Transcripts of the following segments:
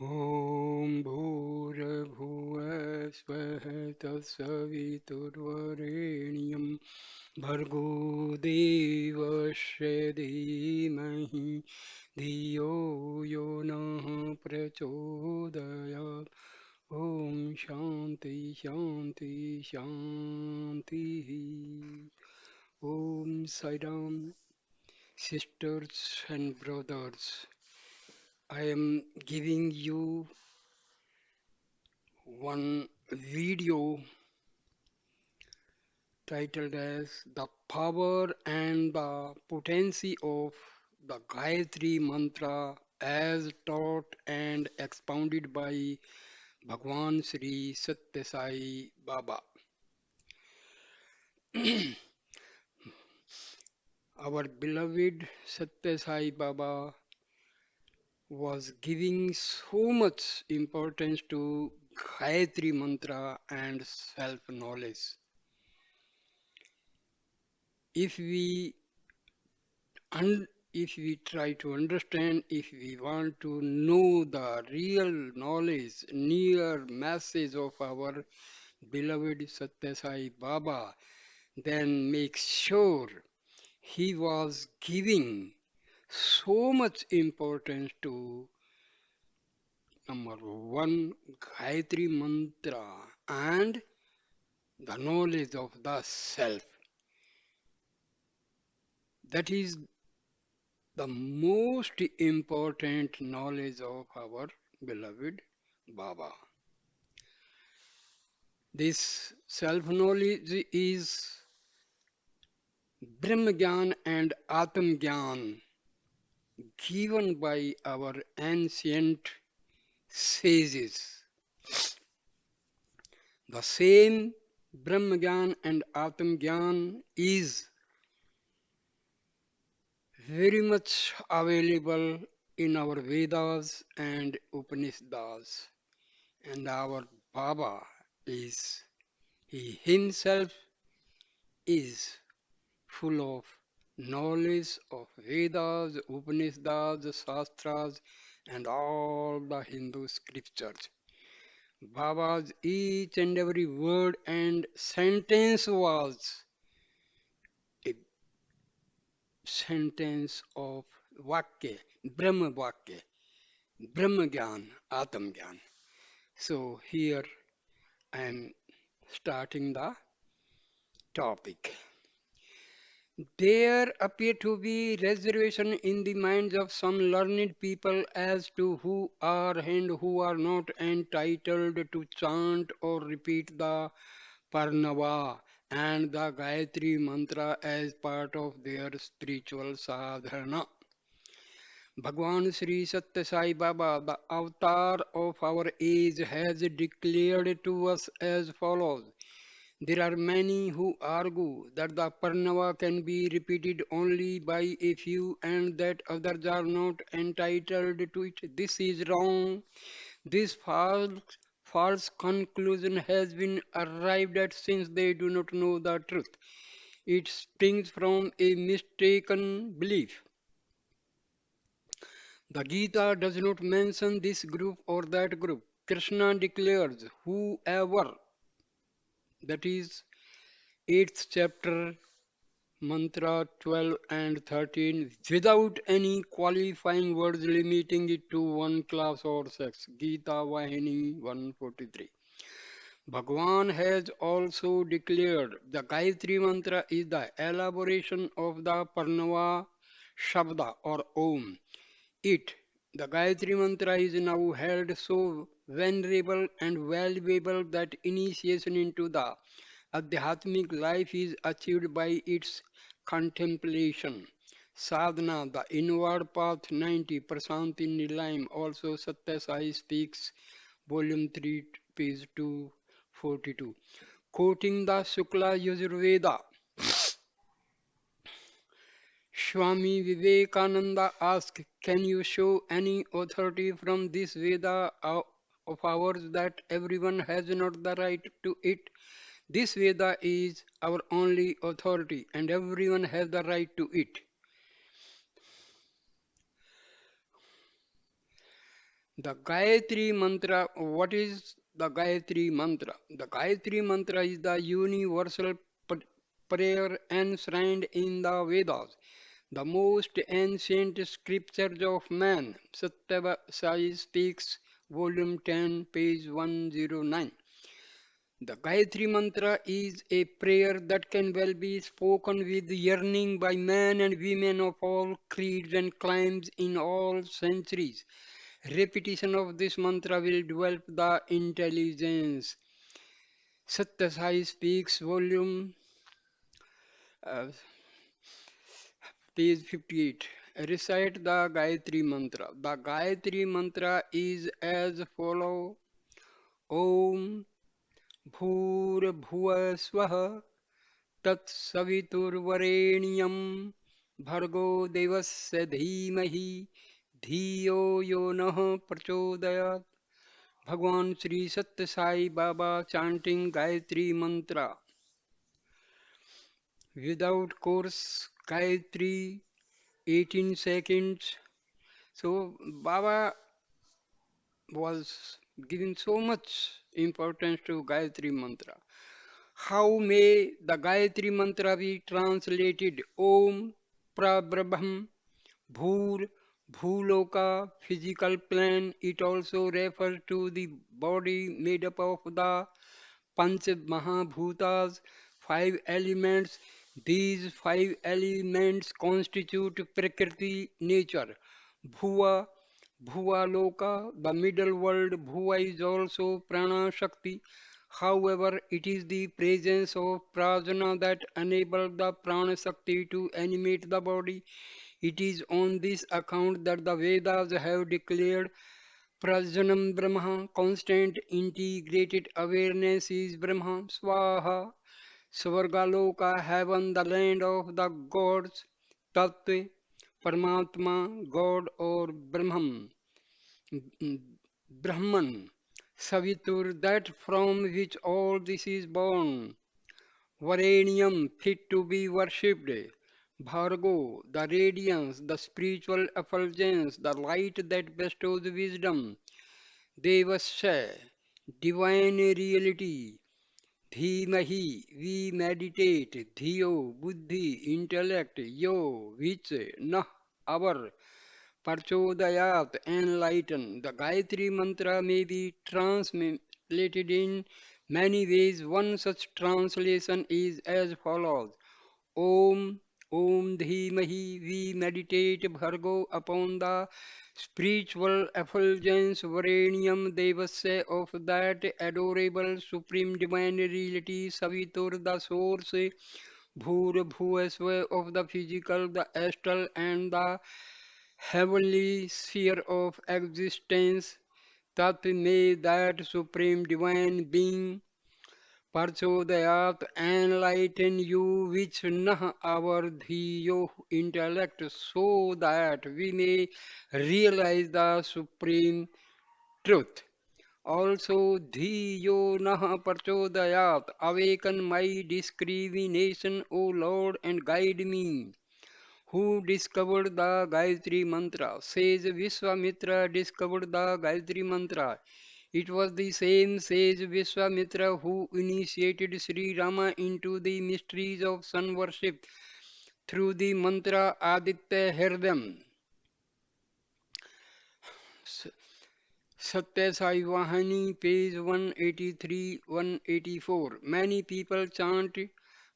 ॐ भूर्भुवः स्वः तत्सवितुर्वरेण्यं भर्गो देवस्य धीमहि धियो यो नः प्रचोदयात् ॐ शान्ति शान्ति शान्तिः ॐ Sairam, sisters and brothers. I am giving you one video titled as The Power and the Potency of the Gayatri Mantra as taught and expounded by Bhagwan Sri Satya Sai Baba. Our beloved Satya Sai Baba was giving so much importance to Gayatri Mantra and self knowledge. If we if we try to understand, if we want to know the real knowledge, near message of our beloved Satya Sai Baba, then make sure he was giving so much importance to number one, Gayatri Mantra and the knowledge of the self. That is the most important knowledge of our beloved Baba. This self-knowledge is Brahma Gyan and Atma Gyan given by our ancient sages. The same Brahma Gyan and Atma Gyan is very much available in our Vedas and Upanishads. And our Baba is, he himself is full of knowledge of Vedas, Upanishads, Shastras, and all the Hindu scriptures. Baba's each and every word and sentence was a sentence of Vakya, Brahma Vakya, Brahma Gyan, Atma Gyan. So here I am starting the topic. There appear to be reservation in the minds of some learned people as to who are and who are not entitled to chant or repeat the Parnava and the Gayatri mantra as part of their spiritual sadhana. Bhagwan Sri Satya Sai Baba, the avatar of our age, has declared to us as follows. There are many who argue that the Parnava can be repeated only by a few and that others are not entitled to it. This is wrong. This false conclusion has been arrived at since they do not know the truth. It springs from a mistaken belief. The Gita does not mention this group or that group. Krishna declares, whoever, that is 8th chapter, mantra 12 and 13, without any qualifying words limiting it to one class or sex. Gita Vahini 143. Bhagwan has also declared the Gayatri Mantra is the elaboration of the Parnava Shabda or Om. It, the Gayatri Mantra, is now held so venerable and valuable that initiation into the Adhyatmic life is achieved by its contemplation. Sadhana, the inward path 90, Prasanti Nilayam, also Satya Sai speaks, volume 3, page 242. Quoting the Shukla Yajurveda, Swami Vivekananda asked, can you show any authority from this Veda of ours that everyone has not the right to it? This Veda is our only authority and everyone has the right to it. The Gayatri Mantra. What is the Gayatri Mantra? The Gayatri Mantra is the universal prayer enshrined in the Vedas, the most ancient scriptures of man. Satyavasai speaks, volume 10, page 109. The Gayatri Mantra is a prayer that can well be spoken with yearning by men and women of all creeds and climes in all centuries. Repetition of this mantra will develop the intelligence. Satya Sai speaks, volume uh, page 58. Recite the Gayatri Mantra. The Gayatri Mantra is as follow. Om Bhur Swah Tat Saviturvarenyam Bhargo Devasya Dhimahi Dhiyo Yo Nah Prachodayat. Bhagwan Sri Satya Sai Baba chanting Gayatri Mantra. Without course, Gayatri 18 seconds. So Baba was giving so much importance to Gayatri Mantra. How may the Gayatri Mantra be translated? Om Prabraham Bhur Bhuloka physical plane. It also refers to the body made up of the Panch Mahabhutas, five elements. These five elements constitute Prakriti nature. Bhuva, Bhuvaloka, the middle world. Bhuva is also Prana Shakti. However, it is the presence of prajna that enables the prana shakti to animate the body. It is on this account that the Vedas have declared Prajnanam Brahma, constant integrated awareness is Brahma. Swaha, Svargaloka, heaven, the land of the gods. Tattva, Paramatma, God or Brahman. Brahman, Savitur, that from which all this is born. Varanium, fit to be worshipped. Bhargo, the radiance, the spiritual effulgence, the light that bestows wisdom. Devasya, divine reality. Dhimahi, we meditate. Dhiyo, buddhi, intellect. Yo, which, nah, our. Parchodayat, enlighten. The Gayatri Mantra may be translated in many ways. One such translation is as follows. Om Om Dhimahi, we meditate Bhargo upon the spiritual effulgence Varanium Devasya of that adorable supreme divine reality Savitur, the source Bhur Bhuvasva of the physical, the astral and the heavenly sphere of existence. Tat may that supreme divine being Parchodayat enlighten you which nah our dhiyo intellect so that we may realize the supreme truth. Also dhiyo nah parchodayat awaken my discrimination, O Lord, and guide me. Who discovered the Gayatri Mantra? Sage Vishwamitra discovered the Gayatri Mantra. It was the same sage Vishwamitra who initiated Sri Rama into the mysteries of sun worship through the mantra Aditya Hridam. Satya Sai Vahani, page 183 184. Many people chant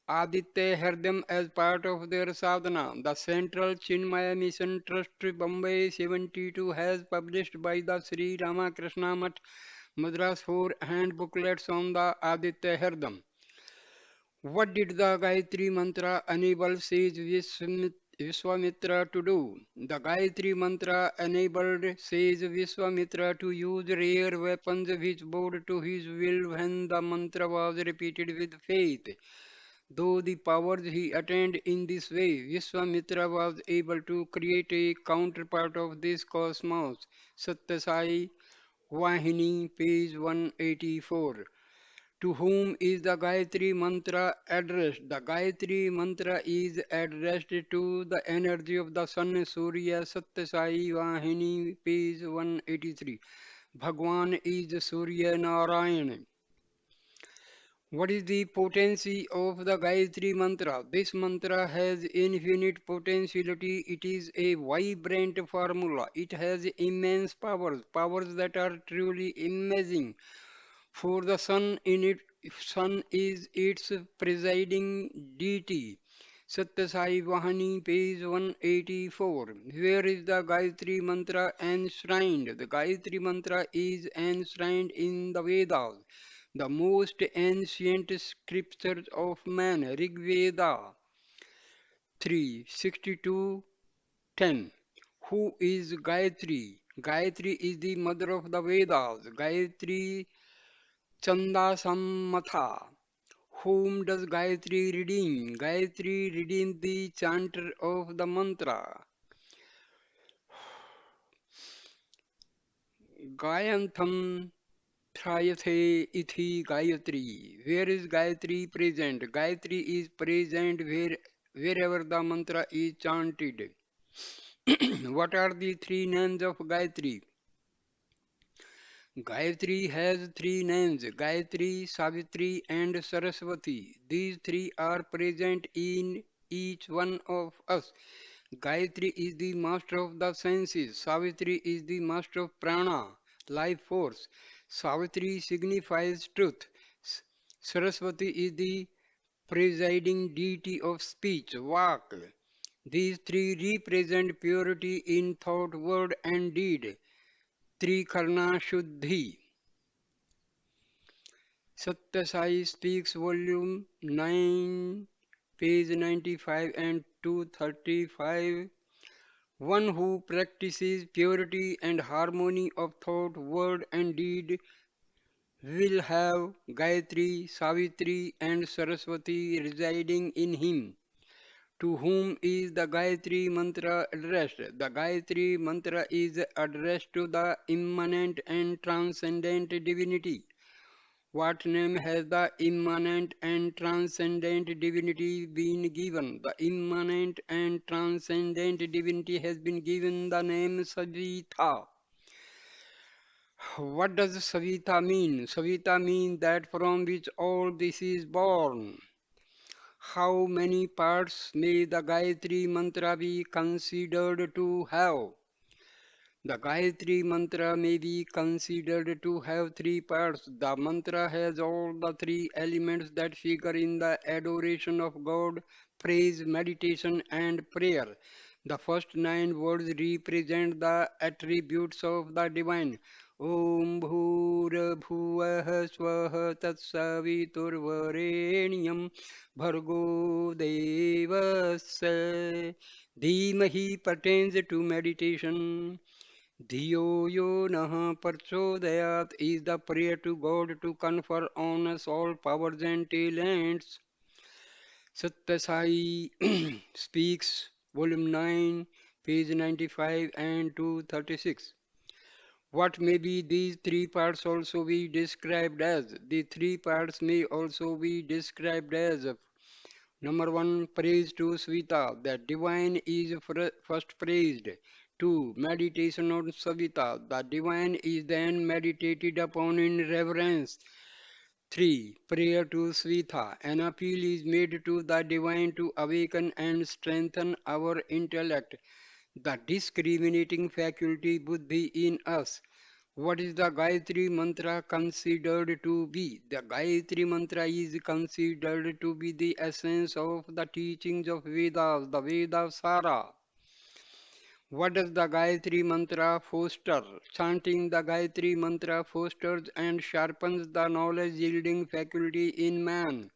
Aditya Hridam as part of their sadhana. The Central Chinmaya Mission Trust Bombay 72 has published by the Sri Ramakrishna Math Madras 4 hand booklets on the Aditya Hridam. What did the Gayatri Mantra enable sage Vishwamitra to do? The Gayatri Mantra enabled sage Vishwamitra to use rare weapons which bowed to his will when the mantra was repeated with faith. Though the powers he attained in this way, Vishwamitra was able to create a counterpart of this cosmos. Satyasai Vahini, page 184. To whom is the Gayatri Mantra addressed? The Gayatri Mantra is addressed to the energy of the Sun, Surya, Satya Sai Vahini, page 183. Bhagwan is Surya Narayan. What is the potency of the Gayatri Mantra? This mantra has infinite potentiality. It is a vibrant formula. It has immense powers, powers that are truly amazing. For the sun is its presiding deity. Satya Sai Vahani, page 184. Where is the Gayatri Mantra enshrined? The Gayatri Mantra is enshrined in the Vedas, the most ancient scriptures of man. Rig Veda 3:62-10. Who is Gayatri? Gayatri is the mother of the Vedas. Gayatri Chanda Sammatha. Whom does Gayatri redeem? Gayatri redeems the chanter of the mantra. Gayantham Thrayathe ithi Gayatri. Where is Gayatri present? Gayatri is present wherever the mantra is chanted. What are the three names of Gayatri? Gayatri has three names: Gayatri, Savitri, and Saraswati. These three are present in each one of us. Gayatri is the master of the senses. Savitri is the master of prana, life force. Savitri signifies truth. Saraswati is the presiding deity of speech, Vak. These three represent purity in thought, word, and deed. Trikarna Shuddhi. Satya Sai Speaks, Volume 9, page 95 and 235. One who practices purity and harmony of thought, word, and deed will have Gayatri, Savitri, and Saraswati residing in him. To whom is the Gayatri Mantra addressed? The Gayatri Mantra is addressed to the immanent and transcendent divinity. What name has the immanent and transcendent divinity been given? The immanent and transcendent divinity has been given the name Savita. What does Savita mean? Savita means that from which all this is born. How many parts may the Gayatri Mantra be considered to have? The Gayatri Mantra may be considered to have three parts. The mantra has all the three elements that figure in the adoration of God: praise, meditation, and prayer. The first nine words represent the attributes of the divine. Om Bhur Bhuvah Swah Tat Saviturvarenyam Bhargo Devasya Dhimahi pertains to meditation. Dhiyo yo naha parchodayat is the prayer to God to confer on us all powers and talents. Satya Sai Speaks, Volume 9, page 95 and 236. What may be these three parts also be described as? The three parts may also be described as: number one, praise to Svita, the divine is first praised. Two, meditation on Savita, the divine is then meditated upon in reverence. Three, prayer to Svita, an appeal is made to the divine to awaken and strengthen our intellect, the discriminating faculty buddhi in us. What is the Gayatri Mantra considered to be? The Gayatri Mantra is considered to be the essence of the teachings of Vedas, the Veda Sara. What does the Gayatri Mantra foster? Chanting the Gayatri Mantra fosters and sharpens the knowledge yielding faculty in man.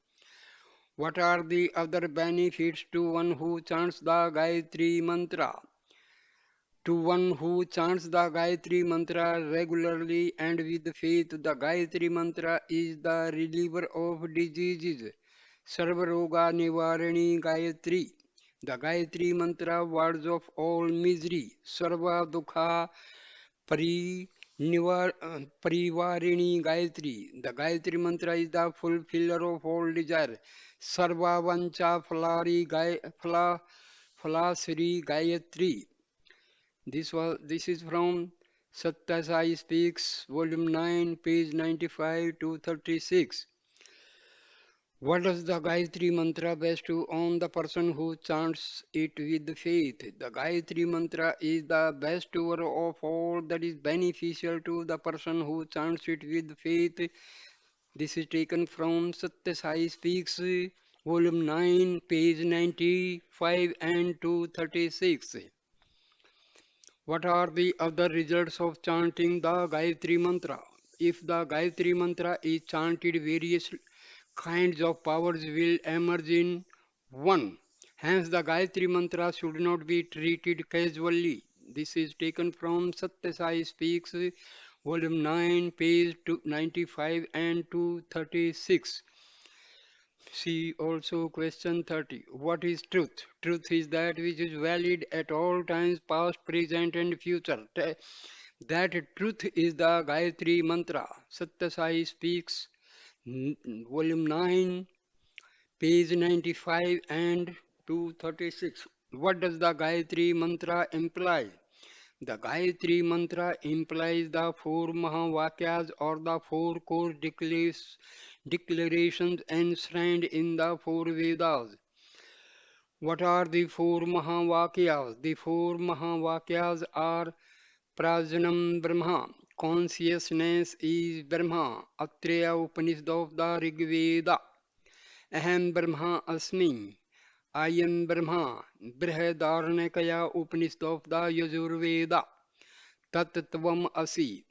What are the other benefits to one who chants the Gayatri Mantra? To one who chants the Gayatri Mantra regularly and with faith, the Gayatri Mantra is the reliever of diseases. Sarvaroga Nivarani Gayatri. The Gayatri Mantra wards off all misery. Sarva Dukha Pari Parivarini Gayatri. The Gayatri mantra is the fulfiller of all desire. Sarva Vancha Phalasri Gayatri. This is from Satya Sai Speaks, Volume 9, page 95 to 36. What does the Gayatri Mantra best to on the person who chants it with faith? The Gayatri Mantra is the best tour of all that is beneficial to the person who chants it with faith. This is taken from Satya Sai Speaks, Volume 9, page 95 and 236. What are the other results of chanting the Gayatri Mantra? If the Gayatri Mantra is chanted, various kinds of powers will emerge in one. Hence, the Gayatri Mantra should not be treated casually. This is taken from Satya Sai Speaks, Volume 9, page 95 and 236. See also question 30. What is truth? Truth is that which is valid at all times, past, present, and future. That truth is the Gayatri Mantra. Satya Sai Speaks, Volume 9, page 95 and 236. What does the Gayatri Mantra imply? The Gayatri Mantra implies the four Mahavakyas or the four core declarations enshrined in the four Vedas. What are the four Mahavakyas? The four Mahavakyas are Prajanam Brahma, consciousness is Brahma, Atreya Upanishad of the Rig Veda, Aham Brahma Asmi, I am Brahma, Brihadaranyaka Upanishad of the Yajurveda, Tat Tvam Asi,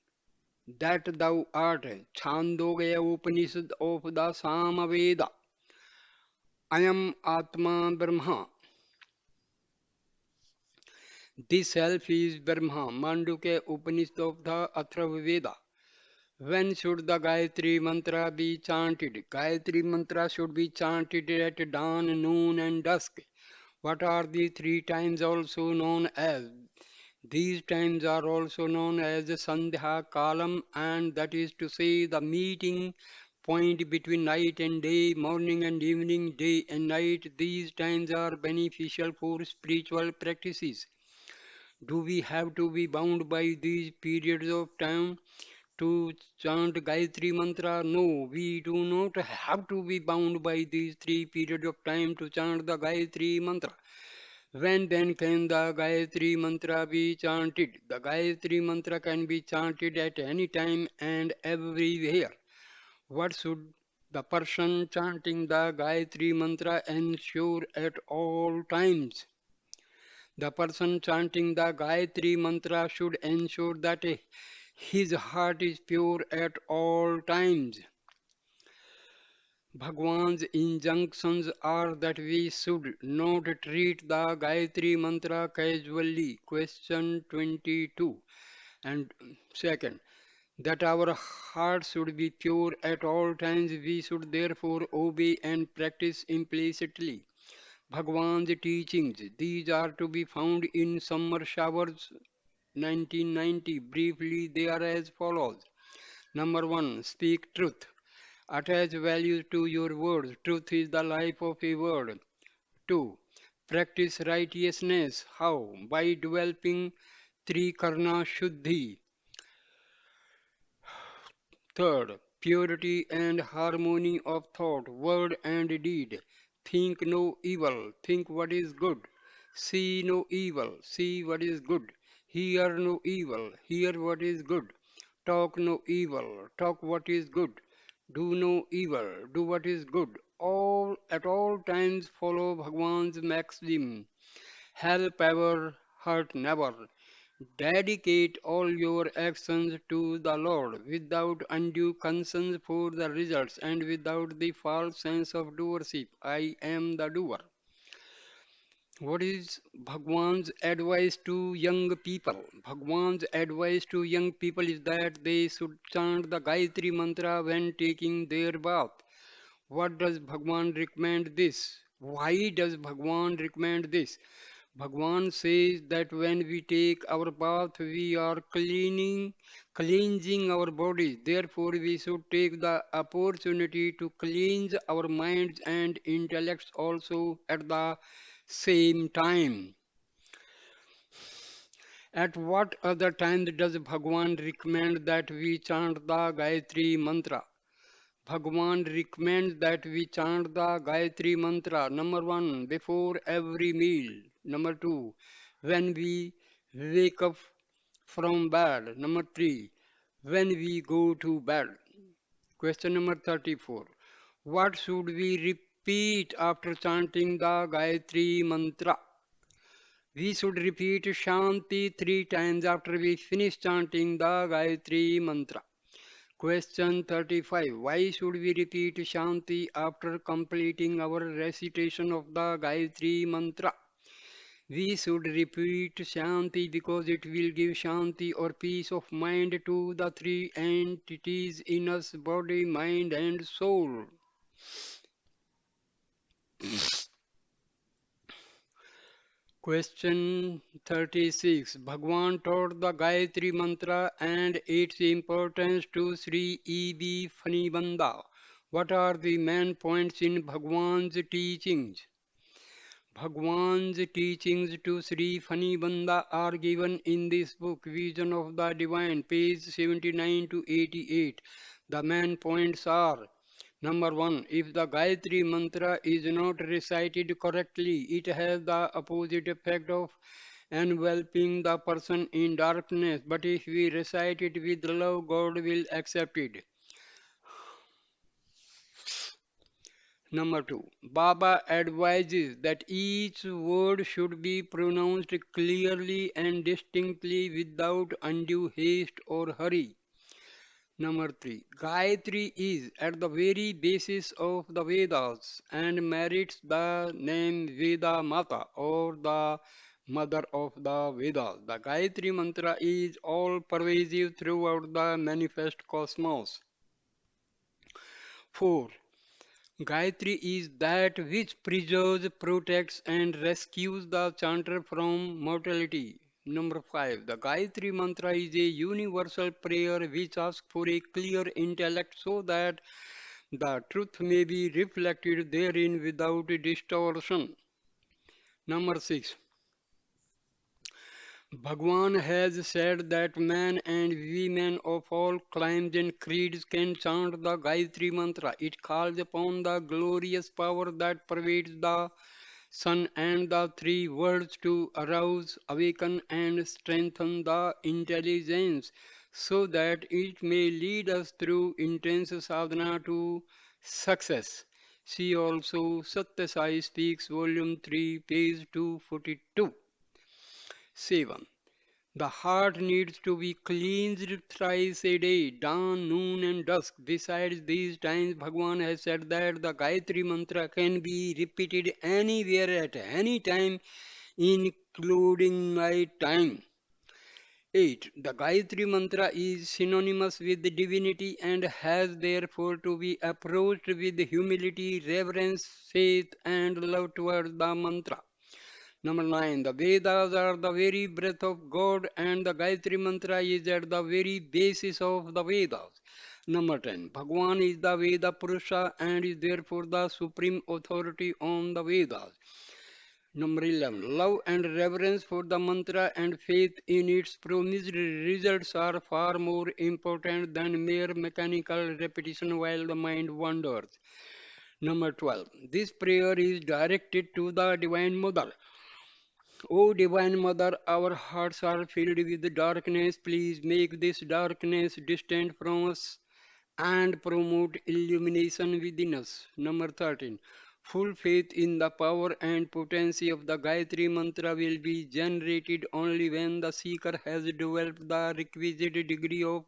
that thou art, Chandogya Upanishad of the Samaveda, I am Atma Brahma, this self is Brahma, Mandukya Upanishad of the Atharvaveda. When should the Gayatri Mantra be chanted? Gayatri Mantra should be chanted at dawn, noon, and dusk. What are the three times also known as? These times are also known as Sandhya Kalam, and that is to say the meeting point between night and day, morning and evening, day and night. These times are beneficial for spiritual practices. Do we have to be bound by these periods of time to chant Gayatri Mantra? No, we do not have to be bound by these three periods of time to chant the Gayatri Mantra. When then can the Gayatri Mantra be chanted? The Gayatri Mantra can be chanted at any time and everywhere. What should the person chanting the Gayatri Mantra ensure at all times? The person chanting the Gayatri Mantra should ensure that his heart is pure at all times. Bhagwan's injunctions are that we should not treat the Gayatri Mantra casually. Question 22. And second, that our heart should be pure at all times. We should therefore obey and practice implicitly Bhagwan's teachings. These are to be found in Summer Showers 1990. Briefly, they are as follows. Number one, speak truth. Attach value to your words. Truth is the life of a word. 2. Practice righteousness. How? By developing Trikarna Shuddhi. Third, purity and harmony of thought, word and deed. Think no evil, think what is good. See no evil, see what is good. Hear no evil, hear what is good. Talk no evil, talk what is good. Do no evil, do what is good. All at all times follow Bhagwan's maxim. Help ever, hurt never. Dedicate all your actions to the Lord without undue concern for the results and without the false sense of doership. I am the doer. What is Bhagwan's advice to young people? Bhagwan's advice to young people is that they should chant the Gayatri Mantra when taking their bath. What does Bhagwan recommend this? Why does Bhagwan recommend this? Bhagwan says that when we take our bath, we are cleansing our bodies. Therefore, we should take the opportunity to cleanse our minds and intellects also at the same time. At what other time does Bhagwan recommend that we chant the Gayatri mantra? Bhagwan recommends that we chant the Gayatri mantra. Number one, before every meal. Number two, when we wake up from bed. Number three, when we go to bed. Question number 34. What should we repeat after chanting the Gayatri mantra? We should repeat Shanti 3 times after we finish chanting the Gayatri mantra. Question 35. Why should we repeat Shanti after completing our recitation of the Gayatri mantra? We should repeat Shanti because it will give Shanti or peace of mind to the three entities in us: body, mind, and soul. Question 36. Bhagwan taught the Gayatri Mantra and its importance to Sri E.B. Fanibanda. What are the main points in Bhagwan's teachings? Bhagwan's teachings to Sri Fanibanda are given in this book, Vision of the Divine, page 79 to 88. The main points are: Number one, if the Gayatri Mantra is not recited correctly, it has the opposite effect of enveloping the person in darkness. But if we recite it with love, God will accept it. Number two, Baba advises that each word should be pronounced clearly and distinctly without undue haste or hurry. Number three, Gayatri is at the very basis of the Vedas and merits the name Veda Mata or the mother of the Vedas. The Gayatri mantra is all pervasive throughout the manifest cosmos. 4. Gayatri is that which preserves, protects, and rescues the chanter from mortality. Number 5. The Gayatri mantra is a universal prayer which asks for a clear intellect so that the truth may be reflected therein without distortion. Number 6. Bhagwan has said that men and women of all climes and creeds can chant the Gayatri mantra. It calls upon the glorious power that pervades the sun and the three worlds to arouse, awaken, and strengthen the intelligence so that it may lead us through intense sadhana to success. See also Satya Sai Speaks, Volume 3, page 242. 7. The heart needs to be cleansed thrice a day, dawn, noon, and dusk. Besides these times, Bhagwan has said that the Gayatri mantra can be repeated anywhere at any time, including night time. 8. The Gayatri mantra is synonymous with divinity and has therefore to be approached with humility, reverence, faith, and love towards the mantra. Number 9. The Vedas are the very breath of God and the Gayatri Mantra is at the very basis of the Vedas. Number 10. Bhagwan is the Veda Purusha and is therefore the supreme authority on the Vedas. Number 11. Love and reverence for the mantra and faith in its promised results are far more important than mere mechanical repetition while the mind wanders. Number 12. This prayer is directed to the Divine Mother. O Divine Mother, our hearts are filled with darkness. Please make this darkness distant from us and promote illumination within us. Number 13. Full faith in the power and potency of the Gayatri Mantra will be generated only when the seeker has developed the requisite degree of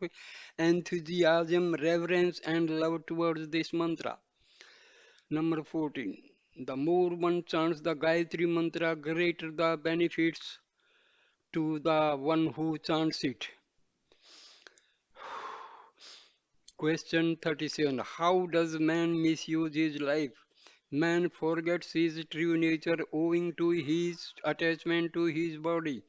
enthusiasm, reverence, and love towards this mantra. Number 14. The more one chants the Gayatri Mantra, greater the benefits to the one who chants it. Question 37. How does man misuse his life? Man forgets his true nature owing to his attachment to his body.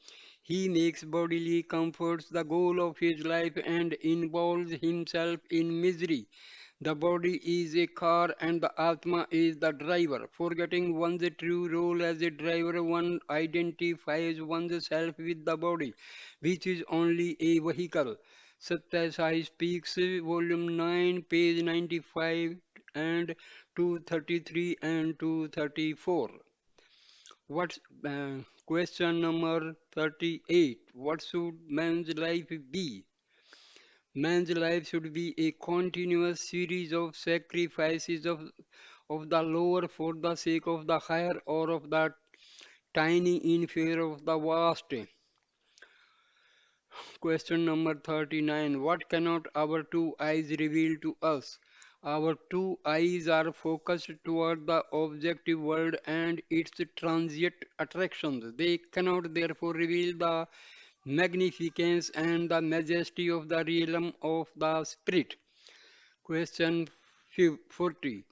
He makes bodily comforts the goal of his life and involves himself in misery. The body is a car and the Atma is the driver. Forgetting one's true role as a driver, one identifies oneself with the body, which is only a vehicle. Satya Sai Speaks, Volume 9, page 95 and 233 and 234. What's question number 38? What should man's life be? Man's life should be a continuous series of sacrifices of the lower for the sake of the higher or of the tiny in favor of the vast. Question number 39. What cannot our two eyes reveal to us? Our two eyes are focused toward the objective world and its transient attractions. They cannot therefore reveal the magnificence and the majesty of the realm of the spirit. Question 40.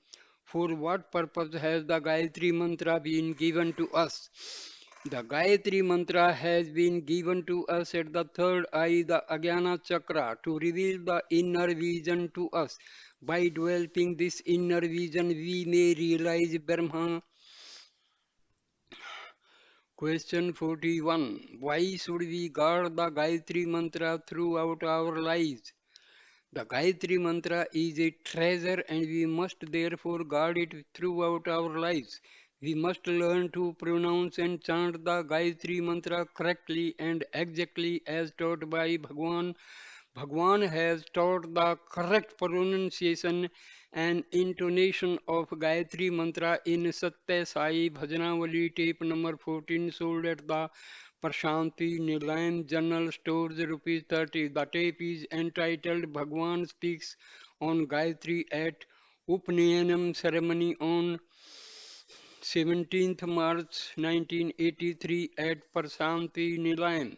For what purpose has the Gayatri Mantra been given to us? The Gayatri Mantra has been given to us at the third eye, the Ajnana Chakra, to reveal the inner vision to us. By developing this inner vision, we may realize Brahma. Question 41. Why should we guard the Gayatri Mantra throughout our lives? The Gayatri Mantra is a treasure and we must therefore guard it throughout our lives. We must learn to pronounce and chant the Gayatri Mantra correctly and exactly as taught by Bhagwan. Bhagwan has taught the correct pronunciation and intonation of Gayatri Mantra in Satya Sai Bhajanavali tape number 14 sold at the Prashanti Nilayam General Stores rupees 30. The tape is entitled Bhagwan Speaks on Gayatri at Upnayanam ceremony on 17th March 1983 at Prashanti Nilayam.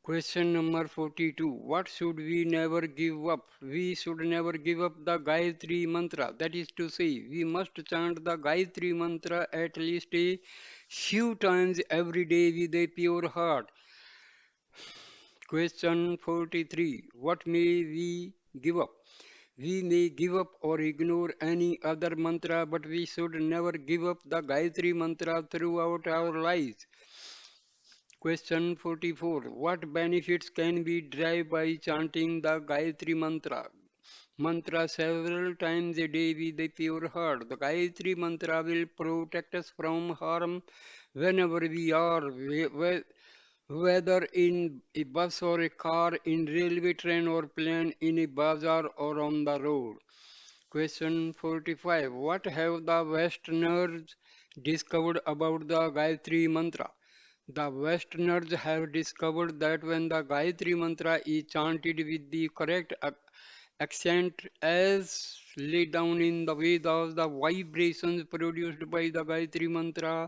Question number 42. What should we never give up? We should never give up the Gayatri Mantra. That is to say, we must chant the Gayatri Mantra at least a few times every day with a pure heart. Question 43. What may we give up? We may give up or ignore any other mantra, but we should never give up the Gayatri Mantra throughout our lives. Question 44. What benefits can be derived by chanting the Gayatri Mantra several times a day with a pure heart? The Gayatri Mantra will protect us from harm whenever we are, whether in a bus or a car, in railway train or plane, in a bazaar or on the road. Question 45. What have the Westerners discovered about the Gayatri Mantra? The Westerners have discovered that when the Gayatri Mantra is chanted with the correct accent as laid down in the Vedas, the vibrations produced by the Gayatri Mantra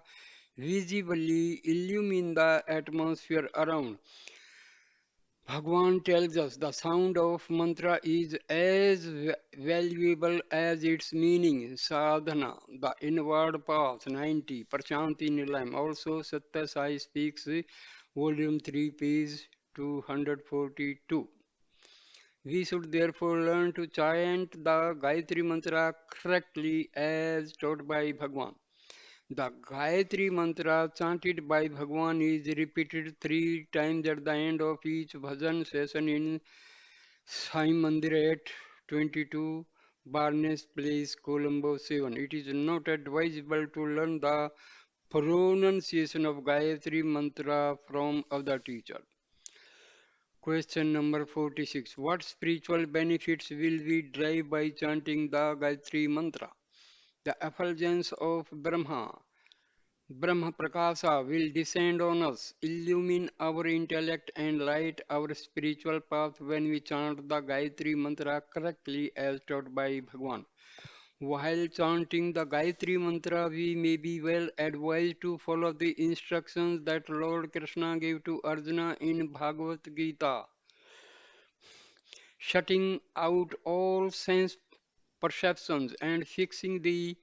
visibly illumine the atmosphere around. Bhagwan tells us the sound of mantra is as valuable as its meaning. Sadhana, the inward path, 90. Prashanti Nilayam. Also, Satya Sai speaks, volume 3, page 242. We should therefore learn to chant the Gayatri Mantra correctly as taught by Bhagwan. The Gayatri Mantra chanted by Bhagwan is repeated 3 times at the end of each bhajan session in Sai Mandir at 22 Barnes Place, Colombo 7. It is not advisable to learn the pronunciation of Gayatri Mantra from other teacher. Question number 46. What spiritual benefits will we derive by chanting the Gayatri Mantra? The effulgence of Brahma Prakasa will descend on us, illumine our intellect and light our spiritual path when we chant the Gayatri Mantra correctly as taught by Bhagwan. While chanting the Gayatri Mantra, we may be well advised to follow the instructions that Lord Krishna gave to Arjuna in Bhagavad Gita, shutting out all sense perceptions and fixing the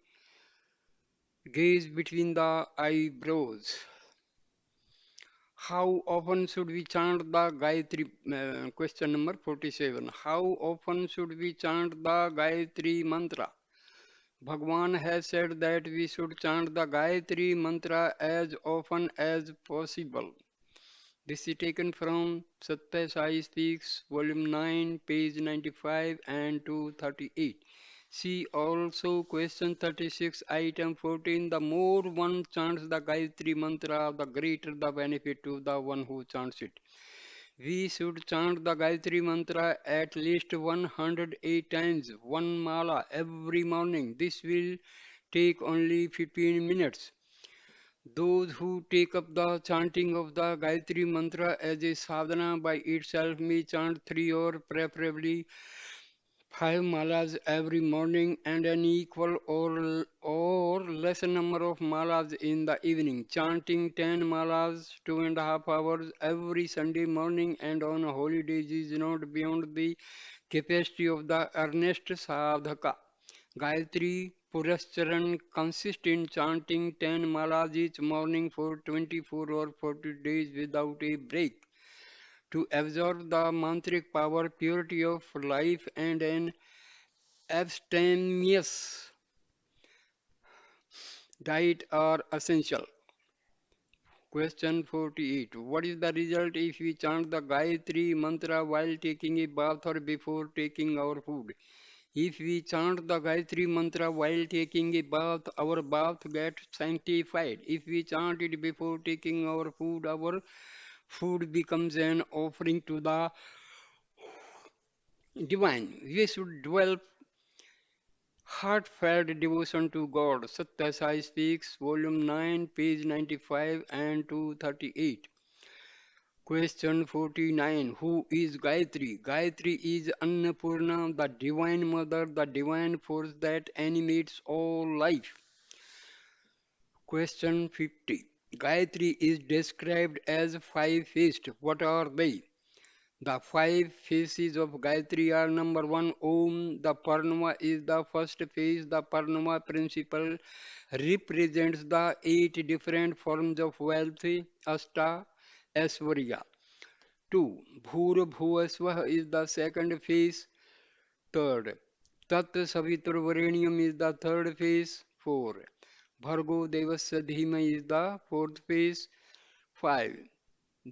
gaze between the eyebrows. How often should we chant the Gayatri? Question number 47. How often should we chant the Gayatri mantra? Bhagwan has said that we should chant the Gayatri mantra as often as possible. This is taken from Satya Sai Speaks, Volume 9, page 95 and 238. See also question 36, item 14. The more one chants the Gayatri mantra, the greater the benefit to the one who chants it. We should chant the Gayatri mantra at least 108 times, one mala every morning. This will take only 15 minutes. Those who take up the chanting of the Gayatri mantra as a sadhana by itself may chant 3 or preferably 5 malas every morning and an equal or lesser number of malas in the evening. Chanting 10 malas 2.5 hours every Sunday morning and on holidays is not beyond the capacity of the earnest sadhaka. Gayatri Purascharan consists in chanting 10 malas each morning for 24 or 40 days without a break to absorb the mantric power, purity of life, and an abstemious diet are essential. Question 48. What is the result if we chant the Gayatri mantra while taking a bath or before taking our food? If we chant the Gayatri mantra while taking a bath, our bath gets sanctified. If we chant it before taking our food becomes an offering to the divine. We should develop heartfelt devotion to God. Satya Sai Speaks, Volume 9, page 95 and 238. Question 49. Who is Gayatri? Gayatri is Annapurna, the Divine Mother, the divine force that animates all life. Question 50. Gayatri is described as five-faced. What are they? The five faces of Gayatri are: number one, Om. The Pranava is the first face. The Pranava principle represents the 8 different forms of wealth, Asta, Aishwarya. 2. Bhur Bhuvaswah is the second phase. Third. Tat Saviturvarenyam is the third phase. 4. Bhargo Devasya Dhima is the fourth phase. 5.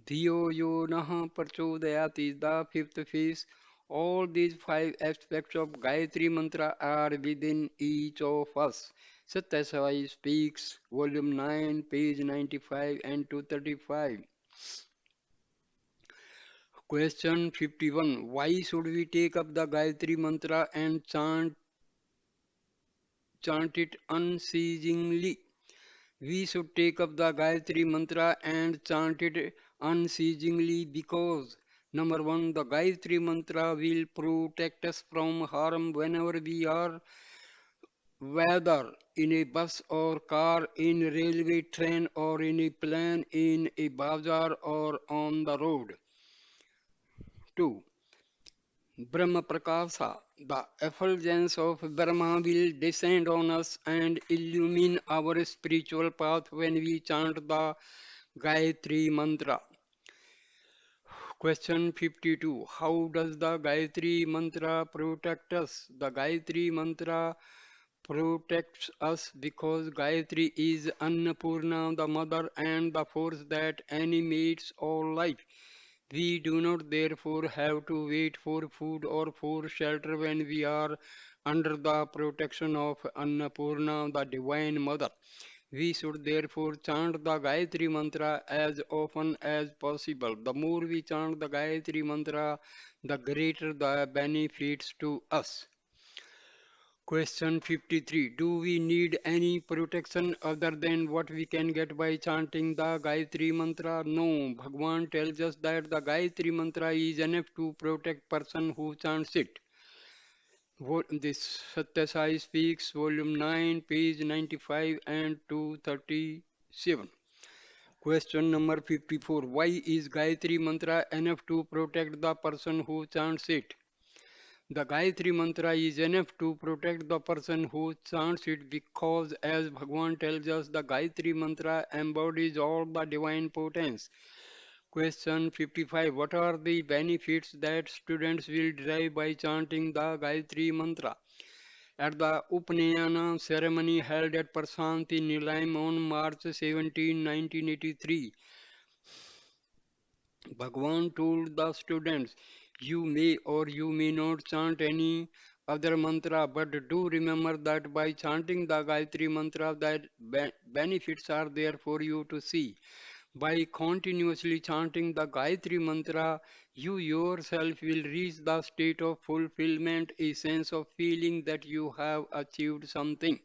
Dhiyo Yo Nah Prachodayat is the fifth phase. All these 5 aspects of Gayatri Mantra are within each of us. Satya Sai Speaks, Volume 9, page 95 and 235. Question 51. Why should we take up the Gayatri Mantra and chant it unceasingly? We should take up the Gayatri Mantra and chant it unceasingly because number one, the Gayatri Mantra will protect us from harm whenever we are, whether in a bus or car, in a railway train or in a plane, in a bazaar or on the road. 2. Brahma Prakasa, the effulgence of Brahma will descend on us and illumine our spiritual path when we chant the Gayatri Mantra. Question 52. How does the Gayatri Mantra protect us? The Gayatri Mantra protects us because Gayatri is Annapurna, the mother and the force that animates all life. We do not therefore have to wait for food or for shelter when we are under the protection of Annapurna, the Divine Mother. We should therefore chant the Gayatri Mantra as often as possible. The more we chant the Gayatri Mantra, the greater the benefits to us. Question 53. Do we need any protection other than what we can get by chanting the Gayatri Mantra? No. Bhagwan tells us that the Gayatri Mantra is enough to protect person who chants it. This Satya Sai Speaks, Volume 9, page 95 and 237. Question number 54. Why is Gayatri Mantra enough to protect the person who chants it? The Gayatri Mantra is enough to protect the person who chants it because, as Bhagwan tells us, the Gayatri Mantra embodies all the divine potence. Question 55. What are the benefits that students will derive by chanting the Gayatri Mantra? At the Upanayana ceremony held at Prasanthi Nilayam on March 17, 1983, Bhagwan told the students, you may or you may not chant any other mantra, but do remember that by chanting the Gayatri Mantra, that benefits are there for you to see. By continuously chanting the Gayatri Mantra, you yourself will reach the state of fulfillment, a sense of feeling that you have achieved something.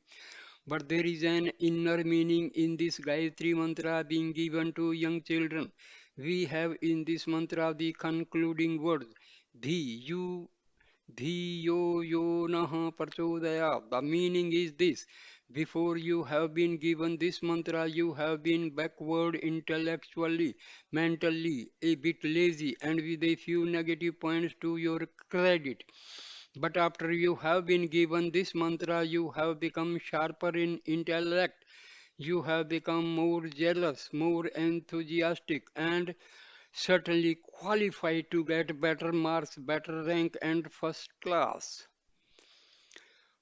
But there is an inner meaning in this Gayatri Mantra being given to young children. We have in this mantra the concluding words, Dhi, you Dhiyo yo naha prachodaya. The meaning is this. Before you have been given this mantra, you have been backward intellectually, mentally, a bit lazy, and with a few negative points to your credit. But after you have been given this mantra, you have become sharper in intellect. You have become more jealous, more enthusiastic, and certainly qualified to get better marks, better rank, and first class.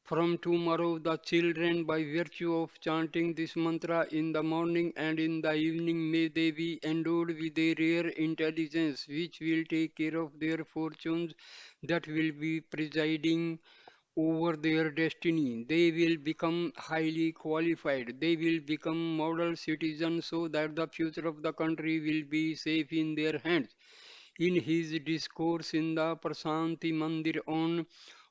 From tomorrow, the children, by virtue of chanting this mantra in the morning and in the evening, may they be endowed with a rare intelligence which will take care of their fortunes, that will be presiding over their destiny. They will become highly qualified. They will become model citizens so that the future of the country will be safe in their hands. In his discourse in the Prasanti Mandir on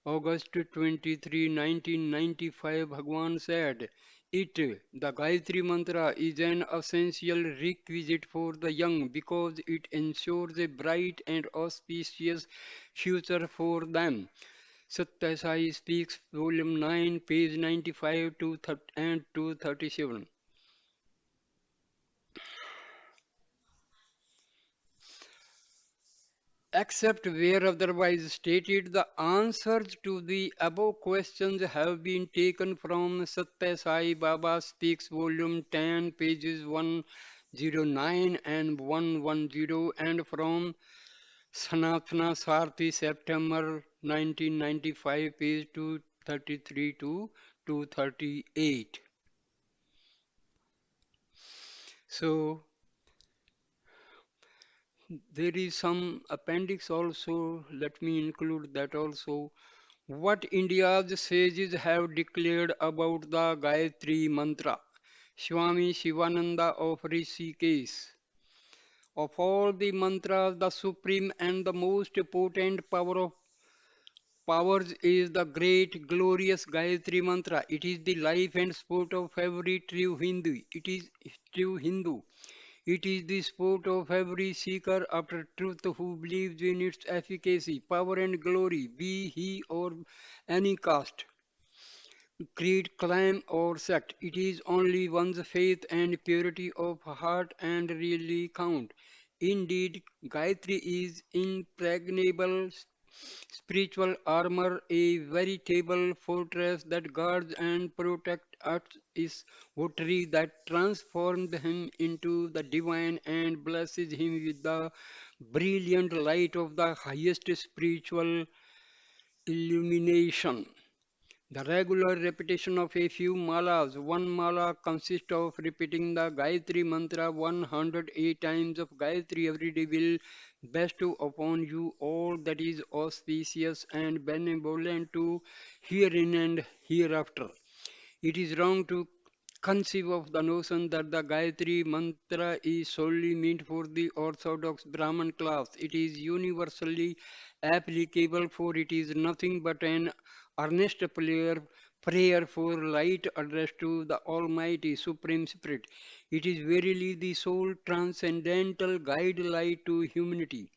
August 23, 1995, Bhagwan said, the Gayatri Mantra, is an essential requisite for the young because it ensures a bright and auspicious future for them. Satya Sai Speaks, Volume 9, page 95 to and 237. Except where otherwise stated, the answers to the above questions have been taken from Satya Sai Baba Speaks, Volume 10, pages 109 and 110, and from Sanatana Sarthi, September 1995, page 233 to 238. So, there is some appendix also, let me include that also. What India's sages have declared about the Gayatri Mantra. Swami Shivananda of Rishikesh. Of all the mantras, the supreme and the most potent powers is the great glorious Gayatri Mantra. It is the life and sport of every true Hindu. It is true Hindu. It is the sport of every seeker after truth who believes in its efficacy, power, and glory, be he or any caste, creed, clan, or sect. It is only one's faith and purity of heart and really count. Indeed, Gayatri is impregnable spiritual armor, a veritable fortress that guards and protects us, is votary that transforms him into the divine and blesses him with the brilliant light of the highest spiritual illumination. The regular repetition of a few malas. One mala consists of repeating the Gayatri mantra 108 times of Gayatri every day will bestow upon you all that is auspicious and benevolent to herein and hereafter. It is wrong to conceive of the notion that the Gayatri mantra is solely meant for the orthodox Brahman class. It is universally applicable, for it is nothing but an earnest prayer for light addressed to the Almighty Supreme Spirit. It is verily the sole transcendental guide light to humanity.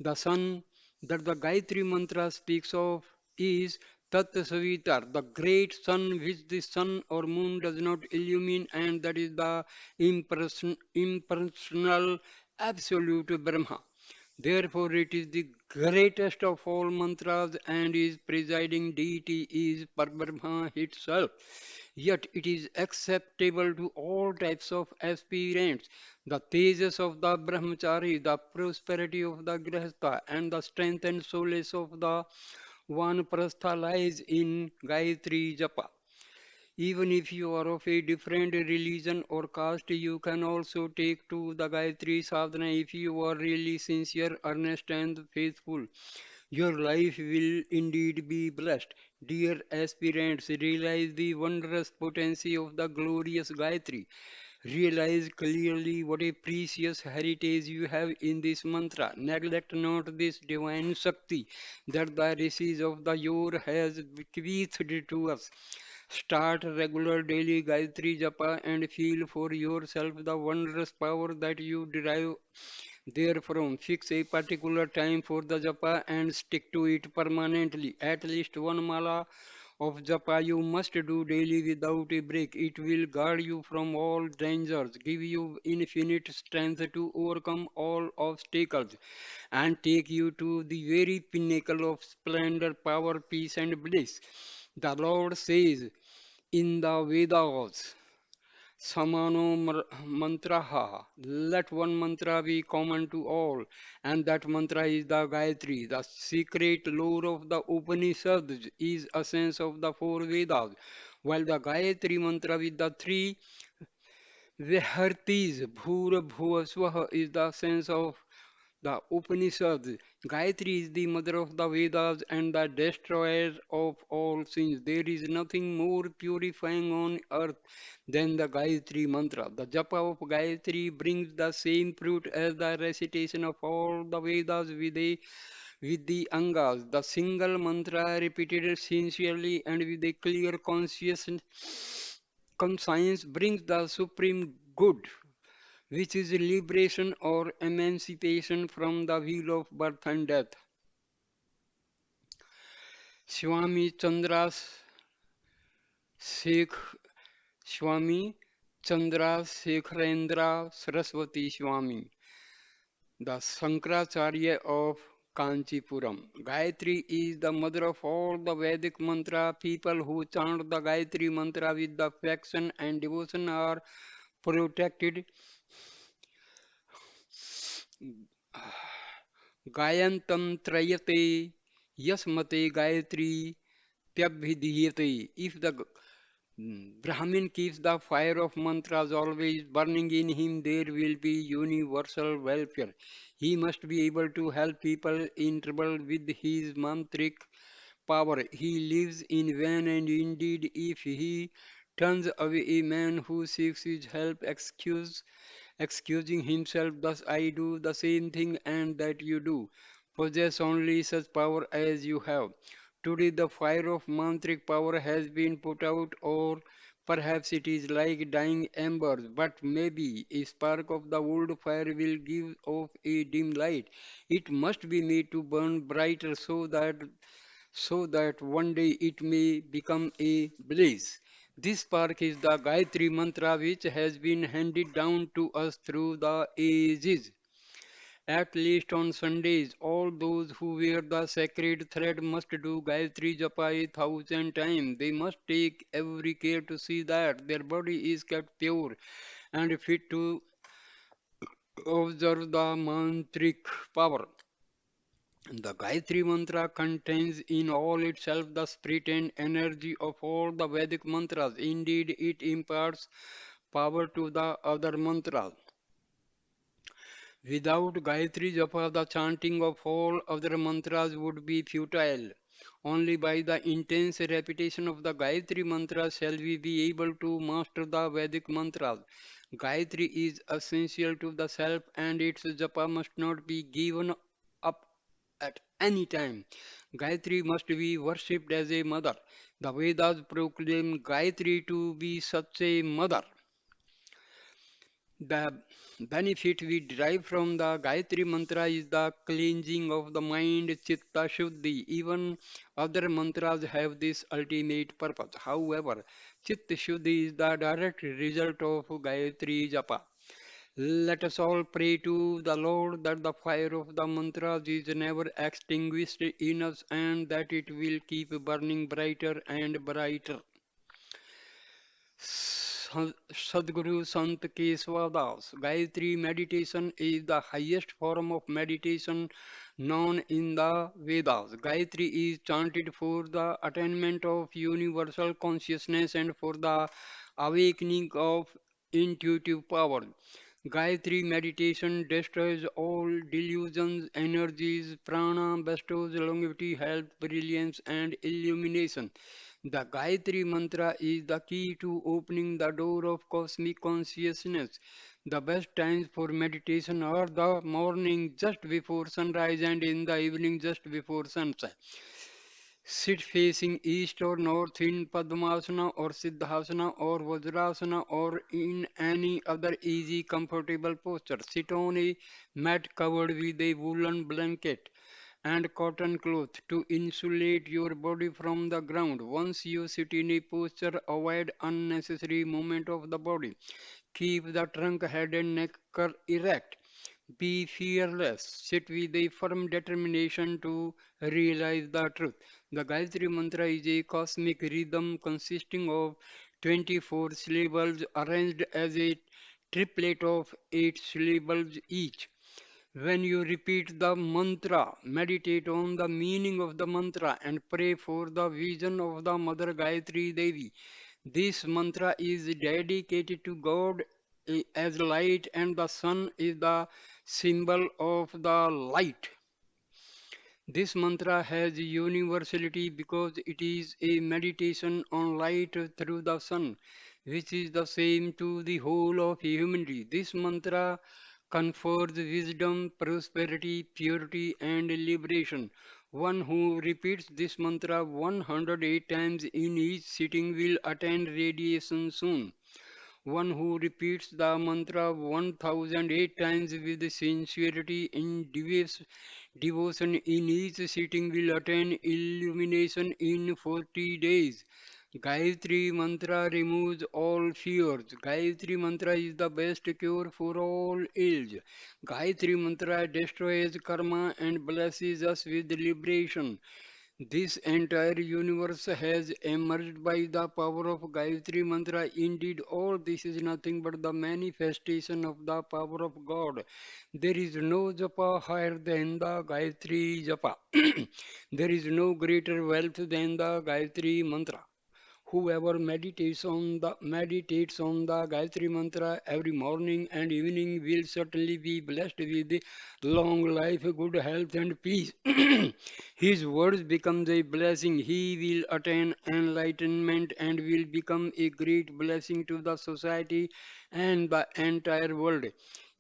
The sun that the Gayatri Mantra speaks of is Tat Savitar, the great sun which the sun or moon does not illumine, and that is the impersonal absolute Brahma. Therefore, it is the greatest of all mantras and its presiding deity is Parabrahma itself. Yet it is acceptable to all types of aspirants. The tejas of the brahmachari, the prosperity of the grihastha, and the strength and solace of the vanaprastha lies in Gayatri Japa. Even if you are of a different religion or caste, you can also take to the Gayatri Sadhana if you are really sincere, earnest, and faithful. Your life will indeed be blessed. Dear aspirants, realize the wondrous potency of the glorious Gayatri. Realize clearly what a precious heritage you have in this mantra. Neglect not this divine Shakti that the rishis of the yore has bequeathed to us. Start regular daily Gayatri Japa and feel for yourself the wondrous power that you derive therefrom. Fix a particular time for the Japa and stick to it permanently. At least one mala of japa you must do daily without a break. It will guard you from all dangers, give you infinite strength to overcome all obstacles, and take you to the very pinnacle of splendor, power, peace, and bliss. The Lord says in the Vedas, Samano mantraha. Let one mantra be common to all, and that mantra is the Gayatri. The secret lore of the Upanishads is essence of the four Vedas, while the Gayatri mantra with the three Vihartis, Bhura Bhuva Swaha, is the sense of the Upanishads. Gayatri is the mother of the Vedas and the destroyer of all sins. There is nothing more purifying on earth than the Gayatri mantra. The japa of Gayatri brings the same fruit as the recitation of all the Vedas with the angas. The single mantra repeated sincerely and with a clear conscience brings the supreme good, which is liberation or emancipation from the wheel of birth and death. Swami Chandras Sheikh Swami Chandrasekharendra Saraswati Swami, the Sankaracharya of Kanchipuram. Gayatri is the mother of all the Vedic mantra. People who chant the Gayatri mantra with the affection and devotion are protected. Gayantam Trayate Yasmate Gayatri Pyabhidhiyate. If the Brahmin keeps the fire of mantras always burning in him, there will be universal welfare. He must be able to help people in trouble with his mantric power. He lives in vain, and indeed, if he turns away a man who seeks his help, excusing himself, thus I do the same thing and that you do. Possess only such power as you have. Today the fire of mantric power has been put out, or perhaps it is like dying embers, but maybe a spark of the old fire will give off a dim light. It must be made to burn brighter so that one day it may become a blaze. This spark is the Gayatri mantra which has been handed down to us through the ages. At least on Sundays, all those who wear the sacred thread must do Gayatri Japa 1,000 times. They must take every care to see that their body is kept pure and fit to observe the mantric power. The Gayatri Mantra contains in all itself the spirit and energy of all the Vedic mantras. Indeed, it imparts power to the other mantras. Without Gayatri Japa, the chanting of all other mantras would be futile. Only by the intense repetition of the Gayatri mantra shall we be able to master the Vedic mantras. Gayatri is essential to the self and its japa must not be given up at any time. Gayatri must be worshipped as a mother. The Vedas proclaim Gayatri to be such a mother. The benefit we derive from the Gayatri mantra is the cleansing of the mind, chitta shuddhi. Even other mantras have this ultimate purpose. However, chitta shuddhi is the direct result of Gayatri japa. Let us all pray to the Lord that the fire of the mantras is never extinguished in us and that it will keep burning brighter and brighter. Sadguru Sant Keswadas. Gayatri meditation is the highest form of meditation known in the Vedas. Gayatri is chanted for the attainment of universal consciousness and for the awakening of intuitive power. Gayatri meditation destroys all delusions, energies, prana, bestows longevity, health, brilliance, and illumination. The Gayatri mantra is the key to opening the door of cosmic consciousness. The best times for meditation are the morning just before sunrise and in the evening just before sunset. Sit facing east or north in Padmasana or Siddhasana or Vajrasana or in any other easy comfortable posture. Sit on a mat covered with a woolen blanket and cotton cloth to insulate your body from the ground. Once you sit in a posture, avoid unnecessary movement of the body. Keep the trunk, head and neck erect. Be fearless. Sit with a firm determination to realize the truth. The Gayatri Mantra is a cosmic rhythm consisting of 24 syllables arranged as a triplet of 8 syllables each. When you repeat the mantra, meditate on the meaning of the mantra and pray for the vision of the Mother Gayatri Devi. This mantra is dedicated to God as light, and the sun is the symbol of the light. This mantra has universality because it is a meditation on light through the sun, which is the same to the whole of humanity. This mantra confers wisdom, prosperity, purity, and liberation. One who repeats this mantra 108 times in each sitting will attain radiation soon. One who repeats the mantra 1008 times with sincerity in devotion in each sitting will attain illumination in 40 days. Gayatri Mantra removes all fears. Gayatri Mantra is the best cure for all ills. Gayatri Mantra destroys karma and blesses us with liberation. This entire universe has emerged by the power of Gayatri Mantra. Indeed, all this is nothing but the manifestation of the power of God. There is no japa higher than the Gayatri japa. There is no greater wealth than the Gayatri Mantra. Whoever meditates on the Gayatri Mantra every morning and evening will certainly be blessed with long life, good health, and peace. His words becomes a blessing. He will attain enlightenment and will become a great blessing to the society and the entire world.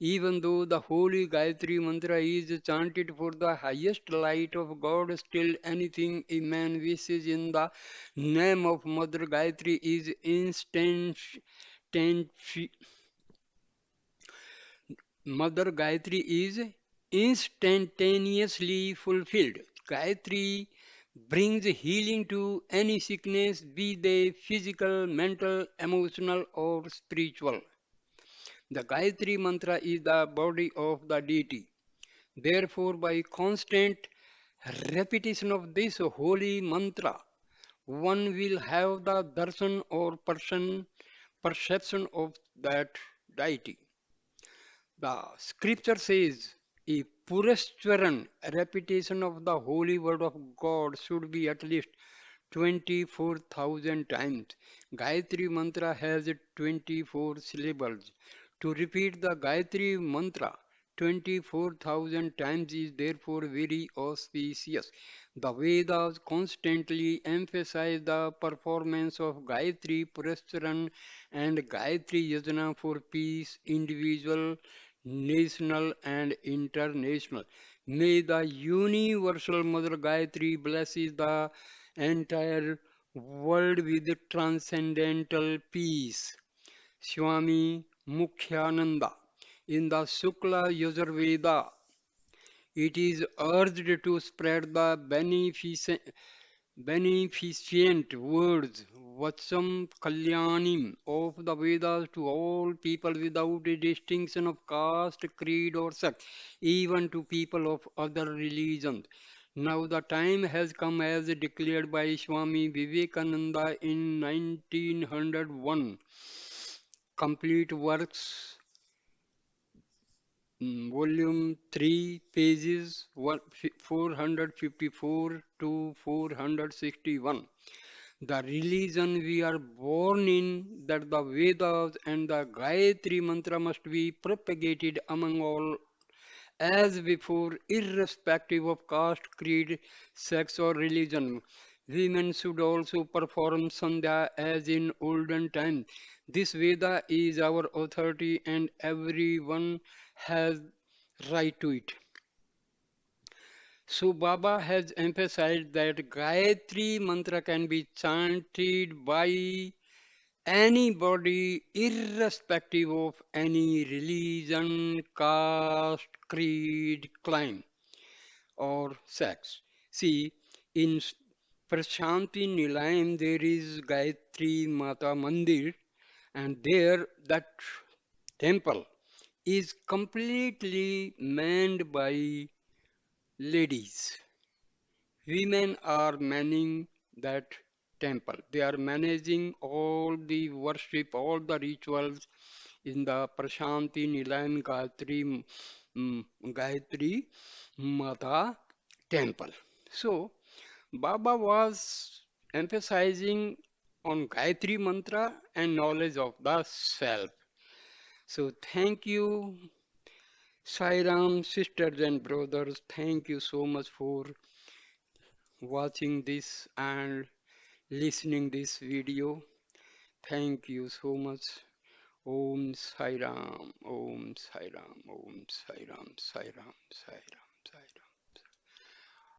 Even though the holy Gayatri Mantra is chanted for the highest light of God, still anything a man wishes in the name of Mother Gayatri is Mother Gayatri is instantaneously fulfilled. Gayatri brings healing to any sickness, be they physical, mental, emotional, or spiritual. The Gayatri mantra is the body of the deity. Therefore, by constant repetition of this holy mantra, one will have the darshan or perception of that deity. The scripture says a Purashwaran repetition of the holy word of God should be at least 24,000 times. Gayatri mantra has 24 syllables. To repeat the Gayatri mantra 24,000 times is therefore very auspicious. The Vedas constantly emphasize the performance of Gayatri Purascharan and Gayatri Yajna for peace, individual, national, and international. May the universal Mother Gayatri blesses the entire world with transcendental peace. Swami Mukhyananda. In the Sukla Yajurveda, it is urged to spread the beneficent words, Vacham Kalyanim of the Vedas to all people without a distinction of caste, creed, or sex, even to people of other religions. Now the time has come as declared by Swami Vivekananda in 1901. Complete works, volume 3, pages 454 to 461. The religion we are born in, that the Vedas and the Gayatri mantra must be propagated among all as before, irrespective of caste, creed, sex, or religion. Women should also perform sandhya as in olden times. This Veda is our authority and everyone has right to it. So Baba has emphasized that Gayatri mantra can be chanted by anybody irrespective of any religion, caste, creed, clime or sex. See, in Prashanti Nilayam there is Gayatri Mata Mandir, and there that temple is completely manned by ladies. Women are manning that temple. They are managing all the worship, all the rituals in the Prashanti Nilayam Gayatri Mata temple. So, Baba was emphasizing on Gayatri mantra and knowledge of the self. So, thank you, Sairam sisters and brothers. Thank you so much for watching this and listening this video. Thank you so much. Om Sai Ram, Om Sai Ram, Om Sai Ram, Sai Ram, Sai Ram, Sai Ram.